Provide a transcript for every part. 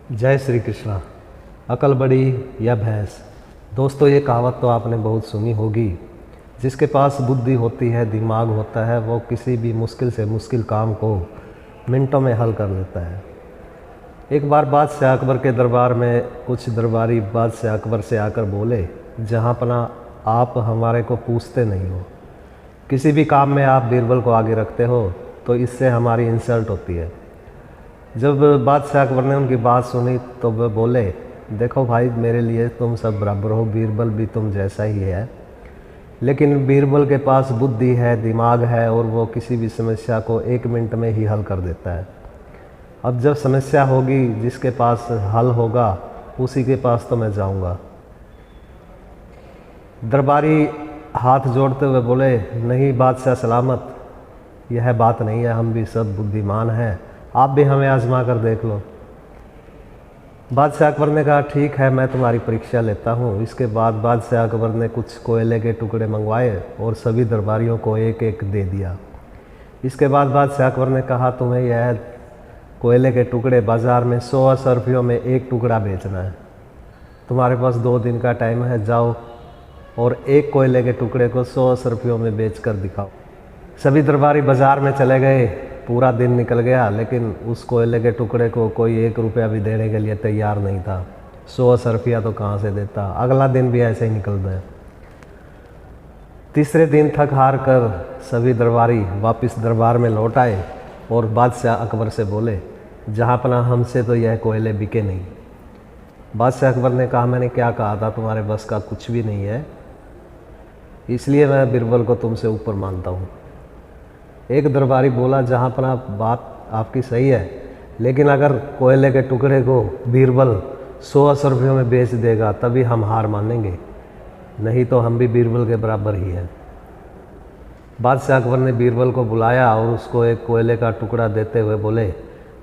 जय श्री कृष्णा। अकल बड़ी या भैंस। दोस्तों, ये कहावत तो आपने बहुत सुनी होगी। जिसके पास बुद्धि होती है, दिमाग होता है, वो किसी भी मुश्किल से मुश्किल काम को मिनटों में हल कर देता है। एक बार बादशाह अकबर के दरबार में कुछ दरबारी बादशाह अकबर से आकर बोले, जहाँपना आप हमारे को पूछते नहीं हो, किसी भी काम में आप बीरबल को आगे रखते हो, तो इससे हमारी इंसल्ट होती है। जब बादशाह अकबर ने उनकी बात सुनी तो वह बोले, देखो भाई, मेरे लिए तुम सब बराबर हो, बीरबल भी तुम जैसा ही है, लेकिन बीरबल के पास बुद्धि है, दिमाग है, और वो किसी भी समस्या को 1 मिनट में ही हल कर देता है। अब जब समस्या होगी, जिसके पास हल होगा उसी के पास तो मैं जाऊंगा। दरबारी हाथ जोड़ते हुए बोले, नहीं बादशाह सलामत, यह बात नहीं है, हम भी सब बुद्धिमान हैं, आप भी हमें आजमा कर देख लो। बादशाह अकबर ने कहा, ठीक है, मैं तुम्हारी परीक्षा लेता हूँ। इसके बाद बादशाह अकबर ने कुछ कोयले के टुकड़े मंगवाए और सभी दरबारियों को एक एक दे दिया। इसके बाद बादशाह अकबर ने कहा, तुम्हें यह कोयले के टुकड़े बाज़ार में 100 रुपयों में एक टुकड़ा बेचना है। तुम्हारे पास 2 दिन का टाइम है, जाओ और एक कोयले के टुकड़े को 100 रुपयों में बेच कर दिखाओ। सभी दरबारी बाज़ार में चले गए। पूरा दिन निकल गया, लेकिन उस कोयले के टुकड़े को कोई 1 रुपया भी देने के लिए तैयार नहीं था। 100 रुपया तो कहाँ से देता। अगला दिन भी ऐसे ही निकल गया। तीसरे दिन थक हार कर सभी दरबारी वापस दरबार में लौट आए और बादशाह अकबर से बोले, जहाँपना हमसे तो यह कोयले बिके नहीं। बादशाह अकबर ने कहा, मैंने क्या कहा था, तुम्हारे बस का कुछ भी नहीं है, इसलिए मैं बीरबल को तुमसे ऊपर मानता हूँ। एक दरबारी बोला, जहाँपना बात आपकी सही है, लेकिन अगर कोयले के टुकड़े को बीरबल 100 रुपयों में बेच देगा तभी हम हार मानेंगे, नहीं तो हम भी बीरबल के बराबर ही हैं। बादशाह अकबर ने बीरबल को बुलाया और उसको एक कोयले का टुकड़ा देते हुए बोले,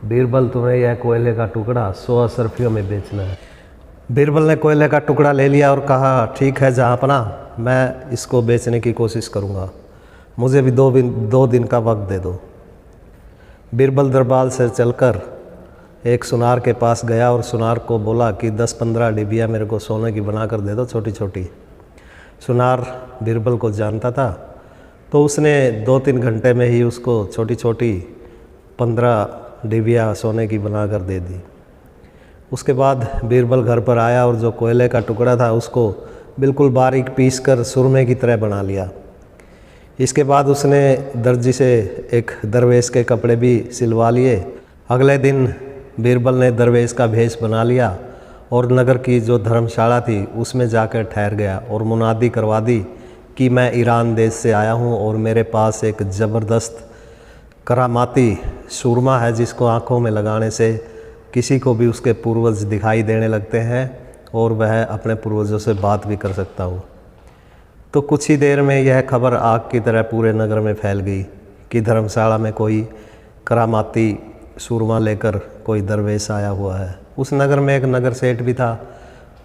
बीरबल, तुम्हें यह कोयले का टुकड़ा 100 रुपयों में बेचना है। बीरबल ने कोयले का टुकड़ा ले लिया और कहा, ठीक है जहाँपना, मैं इसको बेचने की कोशिश करूँगा, मुझे भी 2 दिन का वक्त दे दो। बीरबल दरबार से चलकर एक सुनार के पास गया और सुनार को बोला कि 10-15 डिबिया मेरे को सोने की बना कर दे दो, छोटी छोटी। सुनार बीरबल को जानता था, तो उसने 2-3 घंटे में ही उसको छोटी छोटी 15 डिबिया सोने की बना कर दे दी। उसके बाद बीरबल घर पर आया और जो कोयले का टुकड़ा था उसको बिल्कुल बारीक पीस कर सुरमे की तरह बना लिया। इसके बाद उसने दर्जी से एक दरवेश के कपड़े भी सिलवा लिए। अगले दिन बीरबल ने दरवेश का भेष बना लिया और नगर की जो धर्मशाला थी उसमें जाकर ठहर गया और मुनादी करवा दी कि मैं ईरान देश से आया हूँ और मेरे पास एक ज़बरदस्त करामाती सूरमा है, जिसको आँखों में लगाने से किसी को भी उसके पूर्वज दिखाई देने लगते हैं और वह अपने पूर्वजों से बात भी कर सकता हूँ। तो कुछ ही देर में यह खबर आग की तरह पूरे नगर में फैल गई कि धर्मशाला में कोई करामाती सूरमा लेकर कोई दरवेश आया हुआ है। उस नगर में एक नगर सेठ भी था।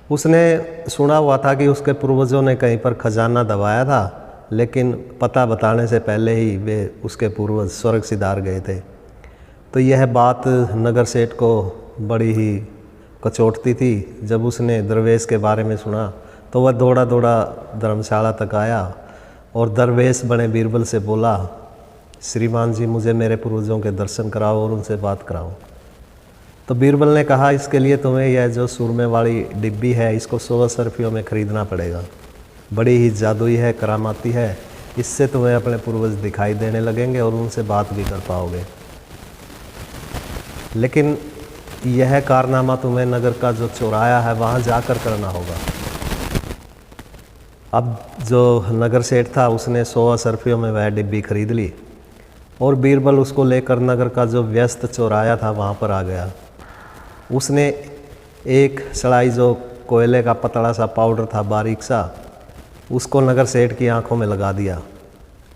उसने सुना हुआ था कि उसके पूर्वजों ने कहीं पर खजाना दबाया था, लेकिन पता बताने से पहले ही वे उसके पूर्वज स्वर्ग सिधार गए थे। तो यह बात नगर सेठ को बड़ी ही कचोटती थी। जब उसने दरवेश के बारे में सुना तो वह दौड़ा दौड़ा धर्मशाला तक आया और दरवेश बने बीरबल से बोला, श्रीमान जी, मुझे मेरे पूर्वजों के दर्शन कराओ और उनसे बात कराओ। तो बीरबल ने कहा, इसके लिए तुम्हें यह जो सुरमे वाली डिब्बी है, इसको 100 रुपयों में ख़रीदना पड़ेगा। बड़ी ही जादुई है, करामाती है, इससे तुम्हें अपने पूर्वज दिखाई देने लगेंगे और उनसे बात भी कर पाओगे। लेकिन यह कारनामा तुम्हें नगर का जो चौराया है वहाँ जाकर करना होगा। अब जो नगर सेठ था उसने 100 रुपयों में वह डिब्बी खरीद ली और बीरबल उसको लेकर नगर का जो व्यस्त चौराया था वहाँ पर आ गया। उसने एक सड़ाई जो कोयले का पतला सा पाउडर था, बारीक सा, उसको नगर सेठ की आंखों में लगा दिया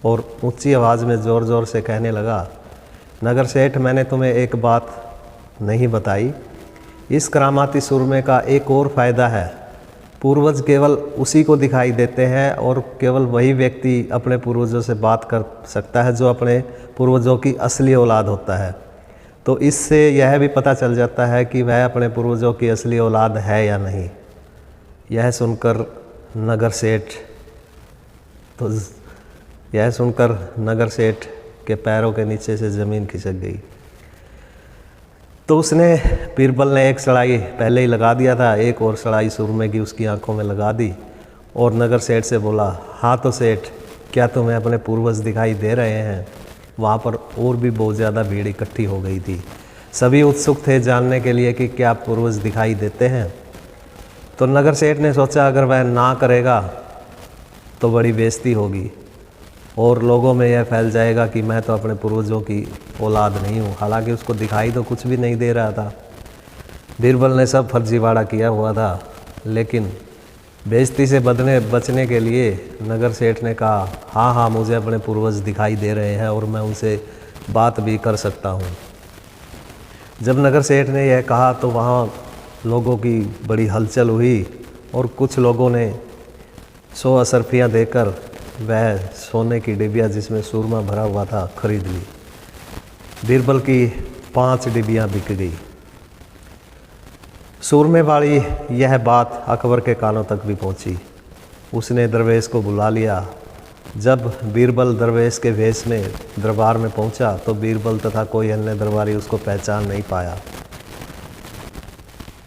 और ऊंची आवाज़ में ज़ोर ज़ोर से कहने लगा, नगर सेठ, मैंने तुम्हें एक बात नहीं बताई। इस करामाती सुरमे का एक और फ़ायदा है, पूर्वज केवल उसी को दिखाई देते हैं और केवल वही व्यक्ति अपने पूर्वजों से बात कर सकता है जो अपने पूर्वजों की असली औलाद होता है। तो इससे यह भी पता चल जाता है कि वह अपने पूर्वजों की असली औलाद है या नहीं। यह सुनकर नगर सेठ के पैरों के नीचे से ज़मीन खिसक गई। तो बीरबल ने एक सड़ाई पहले ही लगा दिया था, एक और सड़ाई सुरमे की उसकी आंखों में लगा दी और नगर सेठ से बोला, हाँ तो सेठ, क्या तुम्हें अपने पूर्वज दिखाई दे रहे हैं? वहाँ पर और भी बहुत ज़्यादा भीड़ इकट्ठी हो गई थी। सभी उत्सुक थे जानने के लिए कि क्या पूर्वज दिखाई देते हैं। तो नगर सेठ ने सोचा अगर वह ना करेगा तो बड़ी बेइज्जती होगी और लोगों में यह फैल जाएगा कि मैं तो अपने पूर्वजों की औलाद नहीं हूँ। हालांकि उसको दिखाई तो कुछ भी नहीं दे रहा था। बीरबल ने सब फर्जीवाड़ा किया हुआ था, लेकिन बेइज्जती से बचने के लिए नगर सेठ ने कहा, हाँ हाँ, मुझे अपने पूर्वज दिखाई दे रहे हैं और मैं उनसे बात भी कर सकता हूँ। जब नगर सेठ ने यह कहा तो वहाँ लोगों की बड़ी हलचल हुई और कुछ लोगों ने 100 असरफियाँ देकर वह सोने की डिबिया जिसमें सूरमा भरा हुआ था खरीद ली। बीरबल की 5 डिबियाँ बिक गई। सूरमे वाली यह बात अकबर के कानों तक भी पहुंची। उसने दरवेश को बुला लिया। जब बीरबल दरवेश के वेश में दरबार में पहुंचा तो बीरबल तथा कोई अन्य दरबारी उसको पहचान नहीं पाया।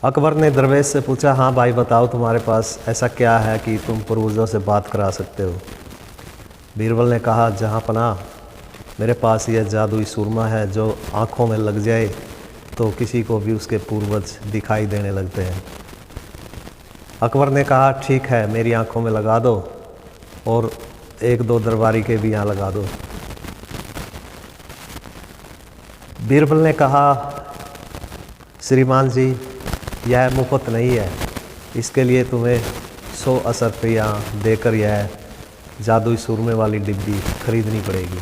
अकबर ने दरवेश से पूछा, हाँ भाई बताओ, तुम्हारे पास ऐसा क्या है कि तुम पूर्वजों से बात करा सकते हो? बीरबल ने कहा, जहाँ पनाह, मेरे पास यह जादुई सूरमा है जो आँखों में लग जाए तो किसी को भी उसके पूर्वज दिखाई देने लगते हैं। अकबर ने कहा, ठीक है, मेरी आँखों में लगा दो और 1-2 दरबारी के भी यहाँ लगा दो। बीरबल ने कहा, श्रीमान जी, यह मुफ्त नहीं है, इसके लिए तुम्हें 100 असरफियाँ देकर यह जादुई सूरमे वाली डिब्बी खरीदनी पड़ेगी।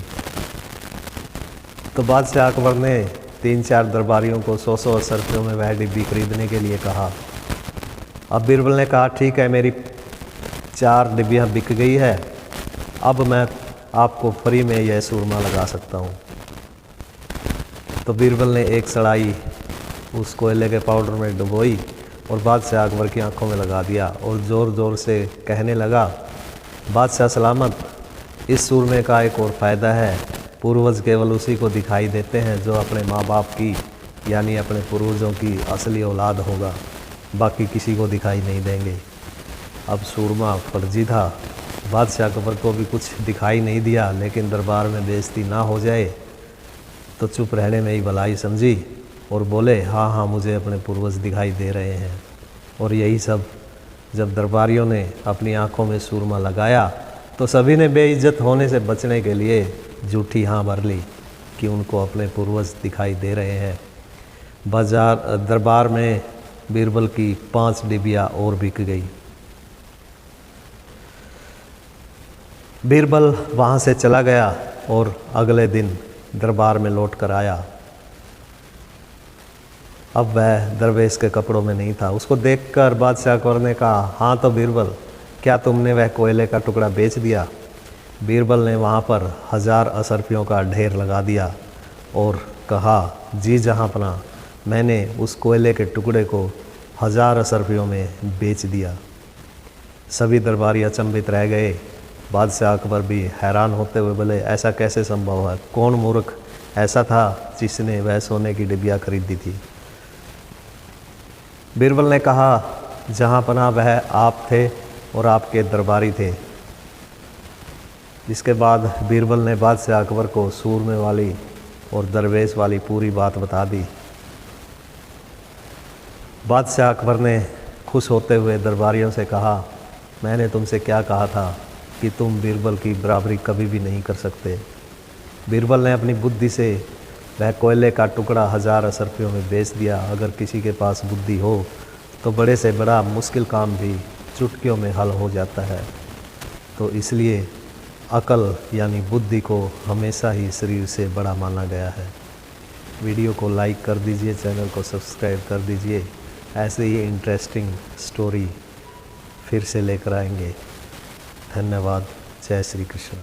तो बादशाह अकबर ने 3-4 दरबारियों को 100-100 असरफियों में वह डिब्बी खरीदने के लिए कहा। अब बीरबल ने कहा, ठीक है, मेरी 4 डिब्बियाँ बिक गई है, अब मैं आपको फ्री में यह सूरमा लगा सकता हूँ। तो बीरबल ने एक सड़ाई उस कोयले के पाउडर में डुबोई और बादशाह अकबर की आंखों में लगा दिया और ज़ोर ज़ोर से कहने लगा, बादशाह सलामत, इस सूरमे का एक और फ़ायदा है, पूर्वज केवल उसी को दिखाई देते हैं जो अपने माँ बाप की यानी अपने पूर्वजों की असली औलाद होगा, बाकी किसी को दिखाई नहीं देंगे। अब सूरमा फर्जी था। बादशाह अकबर को भी कुछ दिखाई नहीं दिया, लेकिन दरबार में बेइज्जती ना हो जाए तो चुप रहने में ही भलाई समझी और बोले, हाँ हाँ, मुझे अपने पूर्वज दिखाई दे रहे हैं। और यही सब जब दरबारियों ने अपनी आंखों में सूरमा लगाया तो सभी ने बेइज्जत होने से बचने के लिए झूठी हाँ भर ली कि उनको अपने पूर्वज दिखाई दे रहे हैं। दरबार में बीरबल की 5 डिबिया और बिक गई। बीरबल वहाँ से चला गया और अगले दिन दरबार में लौट कर आया। अब वह दरवेश के कपड़ों में नहीं था। उसको देखकर बादशाह अकबर ने कहा, हाँ तो बीरबल, क्या तुमने वह कोयले का टुकड़ा बेच दिया? बीरबल ने वहाँ पर 1000 असरफियों का ढेर लगा दिया और कहा, जी जहाँपनाह, मैंने उस कोयले के टुकड़े को 1000 असरफियों में बेच दिया। सभी दरबारी अचंभित रह गए। बादशाह अकबर भी हैरान होते हुए बोले, ऐसा कैसे संभव है? कौन मूर्ख ऐसा था जिसने वह सोने की डिबिया खरीदी थी? बीरबल ने कहा, जहाँपनाह, वह आप थे और आपके दरबारी थे। इसके बाद बीरबल ने बादशाह अकबर को सूरमे वाली और दरवेश वाली पूरी बात बता दी। बादशाह अकबर ने खुश होते हुए दरबारियों से कहा, मैंने तुमसे क्या कहा था कि तुम बीरबल की बराबरी कभी भी नहीं कर सकते। बीरबल ने अपनी बुद्धि से वह कोयले का टुकड़ा 1000 असरफियों में बेच दिया। अगर किसी के पास बुद्धि हो तो बड़े से बड़ा मुश्किल काम भी चुटकियों में हल हो जाता है। तो इसलिए अकल यानी बुद्धि को हमेशा ही शरीर से बड़ा माना गया है। वीडियो को लाइक कर दीजिए, चैनल को सब्सक्राइब कर दीजिए। ऐसे ही इंटरेस्टिंग स्टोरी फिर से लेकर आएंगे। धन्यवाद। जय श्री कृष्ण।